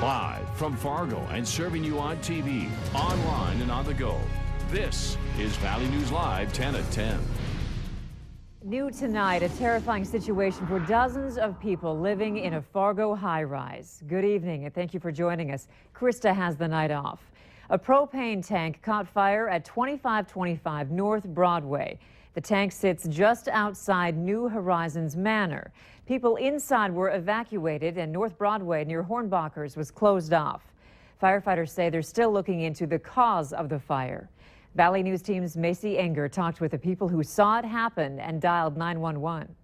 Live from Fargo and serving you on TV, online, and on the go. This is Valley News Live 10 at 10. New tonight, a terrifying situation for dozens of people living in a Fargo high-rise. Good evening and thank you for joining us. Krista has the night off. A propane tank caught fire at 2525 North Broadway. The tank sits just outside New Horizons Manor. People inside were evacuated and North Broadway near Hornbachers was closed off. Firefighters say they're still looking into the cause of the fire. Valley News Team's Macy Enger talked with the people who saw it happen and dialed 911.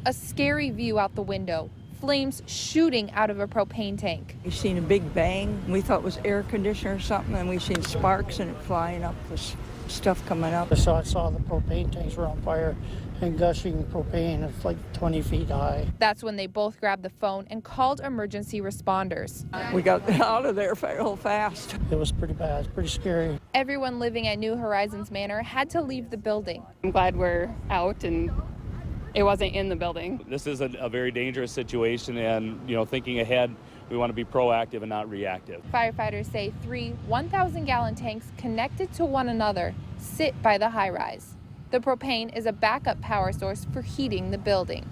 A scary view out the window. Flames shooting out of a propane tank. We seen a big bang. We thought it was air conditioner or something, and we seen sparks and it flying up, this stuff coming up. I saw the propane tanks were on fire and gushing propane. It's like 20 feet high. That's when they both grabbed the phone and called emergency responders. We got out of there real fast. It was pretty bad, pretty scary. Everyone living at New Horizons Manor had to leave the building. I'm glad we're out and it wasn't in the building. This is a very dangerous situation, and thinking ahead, we want to be proactive and not reactive. Firefighters say 3 1,000-gallon tanks connected to one another sit by the high-rise. The propane is a backup power source for heating the building.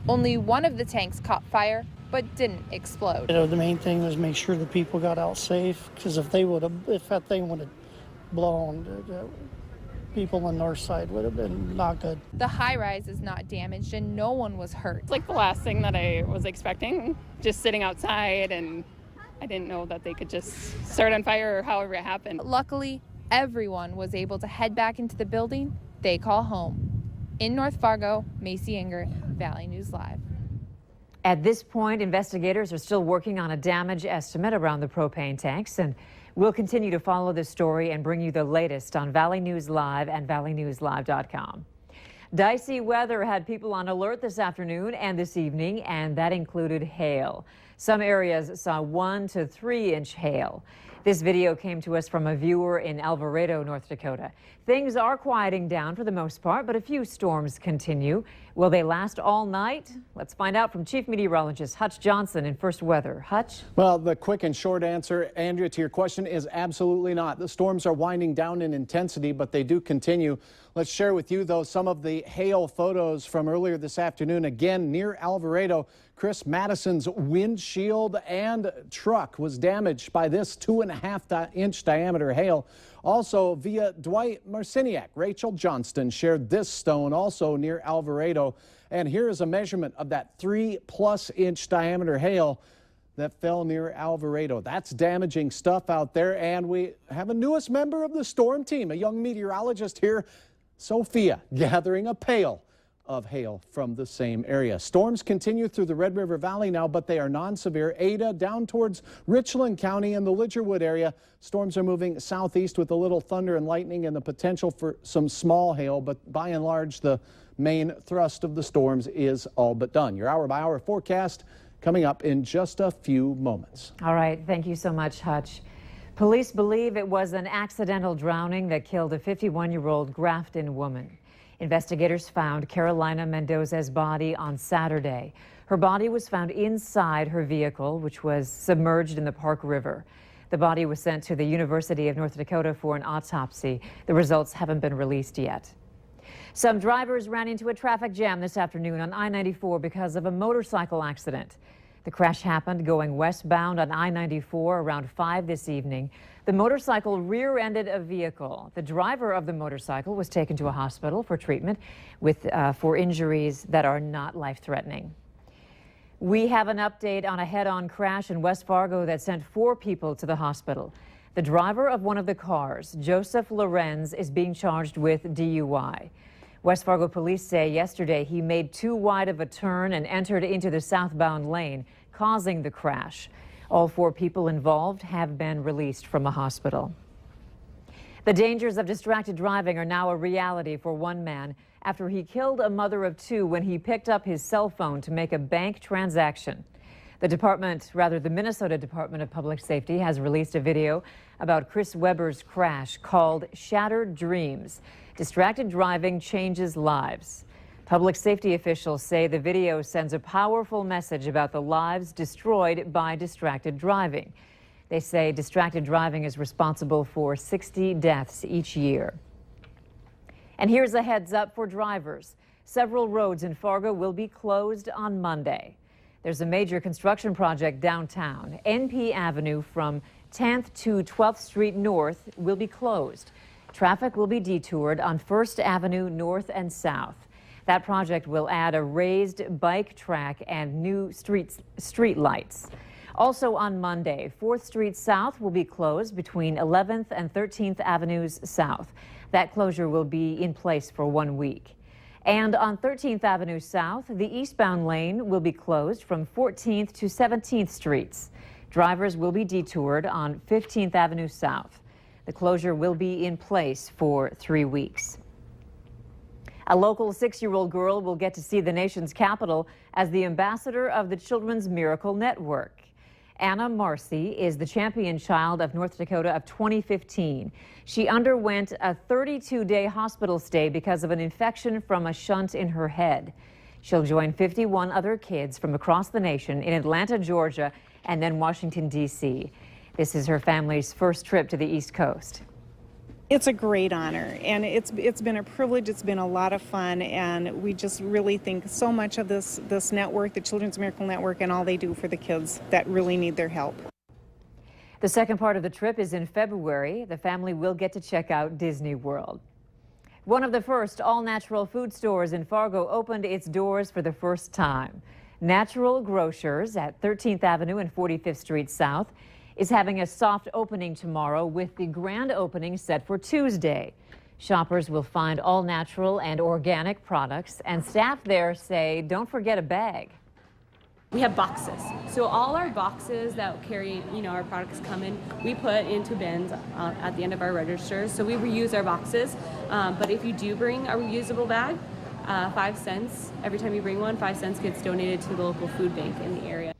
Only one of the tanks caught fire but didn't explode. The main thing was make sure the people got out safe, because if that thing would have blown, the people on the north side would have been not good. The high-rise is not damaged and no one was hurt. It's like the last thing that I was expecting, just sitting outside, and I didn't know that they could just start on fire or however it happened. Luckily, everyone was able to head back into the building they call home. In North Fargo, Macy Enger, Valley News Live. At this point, investigators are still working on a damage estimate around the propane tanks, and we'll continue to follow this story and bring you the latest on Valley News Live and valleynewslive.com. Dicey weather had people on alert this afternoon and this evening, and that included hail. Some areas saw 1 to 3 inch hail. This video came to us from a viewer in Alvarado, North Dakota. Things are quieting down for the most part, but a few storms continue. Will they last all night? Let's find out from Chief Meteorologist Hutch Johnson in First Weather. Hutch? Well, the quick and short answer, Andrea, to your question is absolutely not. The storms are winding down in intensity, but they do continue. Let's share with you, though, some of the hail photos from earlier this afternoon. Again, near Alvarado, Chris Madison's windshield and truck was damaged by this 2.5-inch diameter hail. Also, via Dwight Marciniak, Rachel Johnston shared this stone also near Alvarado. And here is a measurement of that 3+ inch diameter hail that fell near Alvarado. That's damaging stuff out there. And we have a newest member of the storm team, a young meteorologist here, Sophia, gathering a pail of hail from the same area. Storms continue through the Red River Valley now, but they are non-severe. Ada down towards Richland County and the Lidgerwood area. Storms are moving southeast with a little thunder and lightning and the potential for some small hail, but by and large, the main thrust of the storms is all but done. Your hour-by-hour forecast coming up in just a few moments. All right. Thank you so much, Hutch. Police believe it was an accidental drowning that killed a 51-year-old Grafton woman. Investigators found Carolina Mendoza's body on Saturday. Her body was found inside her vehicle, which was submerged in the Park River. The body was sent to the University of North Dakota for an autopsy. The results haven't been released yet. Some drivers ran into a traffic jam this afternoon on I-94 because of a motorcycle accident. The crash happened going westbound on I-94 around 5 this evening. The motorcycle rear-ended a vehicle. The driver of the motorcycle was taken to a hospital for treatment for injuries that are not life-threatening. We have an update on a head-on crash in West Fargo that sent 4 people to the hospital. The driver of one of the cars, Joseph Lorenz, is being charged with DUI. West Fargo police say yesterday he made too wide of a turn and entered into the southbound lane, causing the crash. All 4 people involved have been released from a hospital. The dangers of distracted driving are now a reality for one man after he killed a mother of 2 when he picked up his cell phone to make a bank transaction. The Minnesota Department of Public Safety has released a video about Chris Weber's crash called Shattered Dreams. Distracted driving changes lives. Public safety officials say the video sends a powerful message about the lives destroyed by distracted driving. They say distracted driving is responsible for 60 deaths each year. And here's a heads up for drivers. Several roads in Fargo will be closed on Monday. There's a major construction project downtown. NP Avenue from 10th to 12th Street North will be closed. Traffic will be detoured on 1st Avenue North and South. That project will add a raised bike track and new street lights. Also on Monday, 4th Street South will be closed between 11th and 13th Avenues South. That closure will be in place for 1 week. And on 13th Avenue South, the eastbound lane will be closed from 14th to 17th Streets. Drivers will be detoured on 15th Avenue South. The closure will be in place for 3 weeks. A local 6-year-old girl will get to see the nation's capital as the ambassador of the Children's Miracle Network. Anna Marcy is the champion child of North Dakota of 2015. She underwent a 32-day hospital stay because of an infection from a shunt in her head. She'll join 51 other kids from across the nation in Atlanta, Georgia, and then Washington, D.C. This is her family's first trip to the East Coast. It's a great honor, and it's been a privilege. It's been a lot of fun, and we just really think so much of this network, the Children's Miracle Network, and all they do for the kids that really need their help. The second part of the trip is in February. The family will get to check out Disney World. One of the first all-natural food stores in Fargo opened its doors for the first time. Natural Grocers at 13th Avenue and 45th Street South is having a soft opening tomorrow with the grand opening set for Tuesday. Shoppers will find all natural and organic products, and staff there say don't forget a bag. We have boxes. So all our boxes that carry, our products come in, we put into bins at the end of our register. So we reuse our boxes. But if you do bring a reusable bag, 5 cents, every time you bring one, 5 cents gets donated to the local food bank in the area.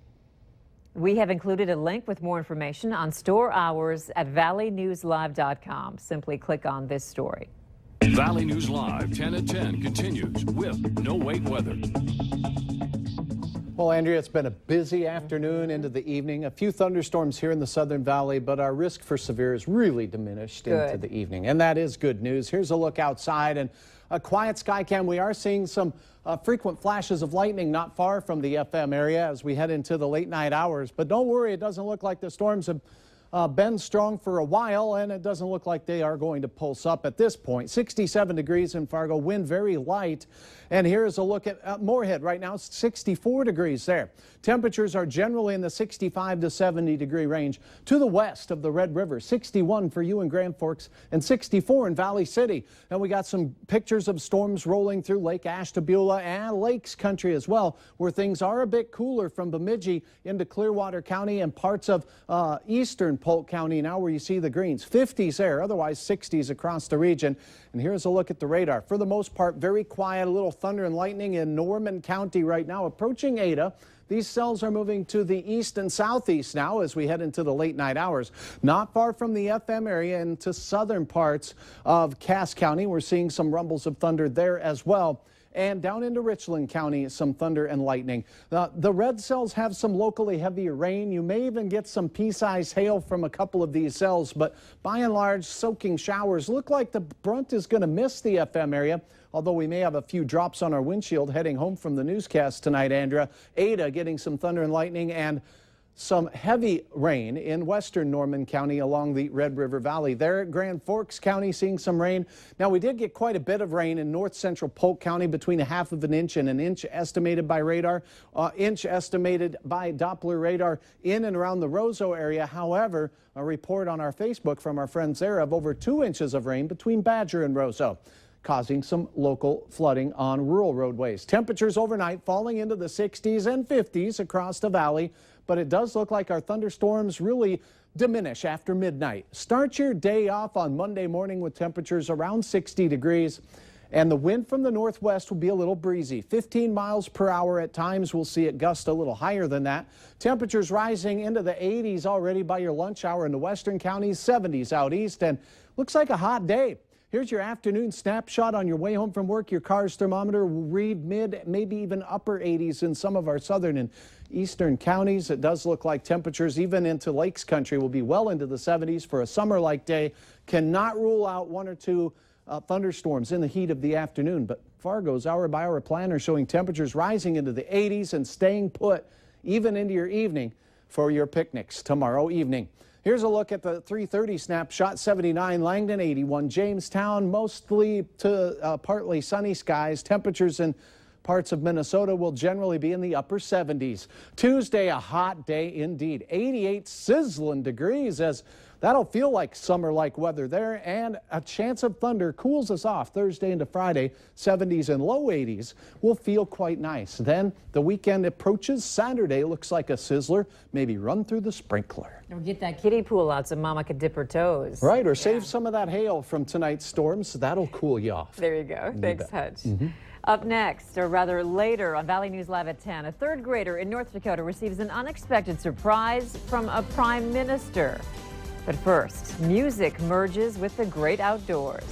We have included a link with more information on store hours at valleynewslive.com. Simply click on this story. Valley News Live 10 at 10 continues with no wait weather. Well, Andrea, it's been a busy afternoon into the evening. A few thunderstorms here in the Southern Valley, but our risk for severe is really diminished into the evening. And that is good news. Here's a look outside and a quiet sky cam. We are seeing some frequent flashes of lightning not far from the FM area as we head into the late night hours. But don't worry, it doesn't look like the storms have been strong for a while, and it doesn't look like they are going to pulse up at this point. 67 degrees in Fargo, wind very light. And here's a look at Moorhead right now, 64 degrees there. Temperatures are generally in the 65 to 70 degree range. To the west of the Red River, 61 for you in Grand Forks and 64 in Valley City. And we got some pictures of storms rolling through Lake Ashtabula and Lakes Country as well, where things are a bit cooler from Bemidji into Clearwater County and parts of eastern Polk County now where you see the greens. 50s there, otherwise 60s across the region. And here's a look at the radar. For the most part, very quiet, a little thunder and lightning in Norman County right now, approaching Ada. These cells are moving to the east and southeast now as we head into the late night hours. Not far from the FM area into southern parts of Cass County. We're seeing some rumbles of thunder there as well. And down into Richland County, some thunder and lightning. The red cells have some locally heavier rain. You may even get some pea-sized hail from a couple of these cells, but by and large, soaking showers. Look like the brunt is going to miss the FM area, although we may have a few drops on our windshield heading home from the newscast tonight, Andrea. Ada getting some thunder and lightning and some heavy rain in western Norman County along the Red River Valley. There at Grand Forks County, seeing some rain. Now, we did get quite a bit of rain in north central Polk County, between a half of an inch and an inch estimated by radar, inch estimated by Doppler radar in and around the Roseau area. However, a report on our Facebook from our friends there of over 2 inches of rain between Badger and Roseau, causing some local flooding on rural roadways. Temperatures overnight falling into the 60s and 50s across the valley, but it does look like our thunderstorms really diminish after midnight. Start your day off on Monday morning with temperatures around 60 degrees, and the wind from the northwest will be a little breezy. 15 miles per hour at times. We'll see it gust a little higher than that. Temperatures rising into the 80s already by your lunch hour in the western counties, 70s out east, and looks like a hot day. Here's your afternoon snapshot on your way home from work. Your car's thermometer will read mid, maybe even upper 80s in some of our southern and eastern counties. It does look like temperatures even into Lakes Country will be well into the 70s for a summer-like day. Cannot rule out one or two thunderstorms in the heat of the afternoon, but Fargo's hour-by-hour planner showing temperatures rising into the 80s and staying put even into your evening for your picnics tomorrow evening. Here's a look at the 3:30 snapshot. 79 Langdon, 81 Jamestown, mostly to partly sunny skies. Temperatures in parts of Minnesota will generally be in the upper 70s. Tuesday, a hot day indeed. 88 sizzling degrees, as that'll feel like summer-like weather there, and a chance of thunder cools us off Thursday into Friday. 70s and low 80s will feel quite nice. Then the weekend approaches. Saturday looks like a sizzler, maybe run through the sprinkler. Or get that kiddie pool out so Mama could dip her toes. Right, or save some of that hail from tonight's storms. That'll cool you off. There you go. Thanks, Hutch. Up next, or rather later on Valley News Live at 10, a third grader in North Dakota receives an unexpected surprise from a prime minister. But first, music merges with the great outdoors.